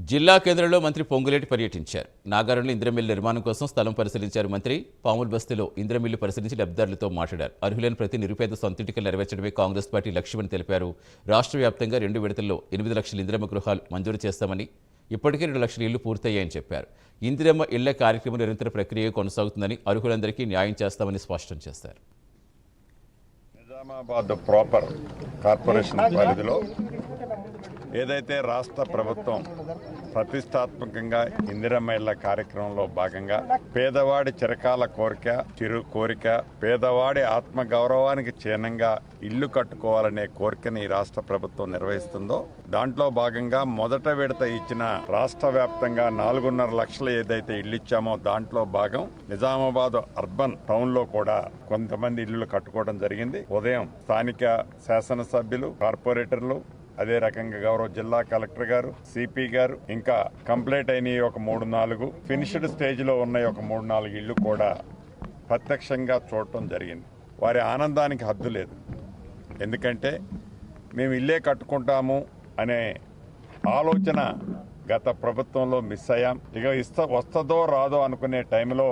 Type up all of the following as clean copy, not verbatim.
జిల్లా కేంద్రంలో మంత్రి పొంగులేటి పర్యటించారు. నాగారంలో ఇంద్రమిల్లు నిర్మాణం కోసం స్థలం పరిశీలించారు మంత్రి. పాముల్ బస్తీలో ఇంద్రమిల్లు పరిశీలించి లబ్ధిదారులతో మాట్లాడారు. అర్హులైన ప్రతి నిరుపేద సొంతింటికలు నెరవేర్చడమే కాంగ్రెస్ పార్టీ లక్ష్యమని తెలిపారు. రాష్ట్ర వ్యాప్తంగా 2 విడతల్లో 8 లక్షల ఇందిరమ్మ గృహాలు మంజూరు చేస్తామని, ఇప్పటికే 2 లక్షల ఇళ్లు పూర్తయ్యాయని చెప్పారు. ఇందిరమ్మ ఇళ్ల కార్యక్రమం నిరంతర ప్రక్రియ కొనసాగుతుందని, అర్హులందరికీ న్యాయం చేస్తామని స్పష్టం చేశారు. నిజామాబాద్ ప్రాపర్ కార్పొరేషన్ పరిధిలో ఏదైతే రాష్ట్ర ప్రభుత్వం ప్రతిష్టాత్మకంగా ఇందిరమ్మ ఇళ్ల కార్యక్రమంలో భాగంగా పేదవాడి చిరకాల కోరిక పేదవాడి ఆత్మగౌరవానికి చిహ్నంగా ఇల్లు కట్టుకోవాలనే కోరికని రాష్ట్ర ప్రభుత్వం నిర్వహిస్తుందో దాంట్లో భాగంగా మొదట విడత ఇచ్చిన రాష్ట్ర వ్యాప్తంగా 4.5 లక్షలు ఏదైతే ఇల్లు ఇచ్చామో దాంట్లో భాగం నిజామాబాద్ అర్బన్ టౌన్ లో కూడా కొంతమంది ఇల్లు కట్టుకోవడం జరిగింది. ఉదయం స్థానిక శాసనసభ్యులు, కార్పొరేటర్లు, అదే రకంగా గౌరవ జిల్లా కలెక్టర్ గారు, సిపి గారు, ఇంకా కంప్లీట్ అయిన ఒక 3-4 ఫినిష్డ్ స్టేజ్ లో ఉన్న ఒక 3-4 ఇళ్లు కూడా ప్రత్యక్షంగా చూడటం జరిగింది. వారి ఆనందానికి హద్దు లేదు. ఎందుకంటే మేము ఇల్లే కట్టుకుంటాము అనే ఆలోచన గత ప్రభుత్వంలో మిస్ అయ్యాం. ఇక వస్తుందో రాదో అనుకునే టైంలో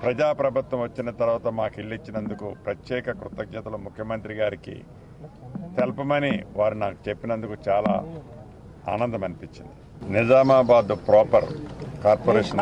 ప్రజాప్రభుత్వం వచ్చిన తర్వాత మాకు ఇల్లు ఇచ్చినందుకు ప్రత్యేక కృతజ్ఞతలు ముఖ్యమంత్రి గారికి తెలపమని వారు నాకు చెప్పినందుకు చాలా ఆనందం అనిపించింది. Nizamabad proper corporation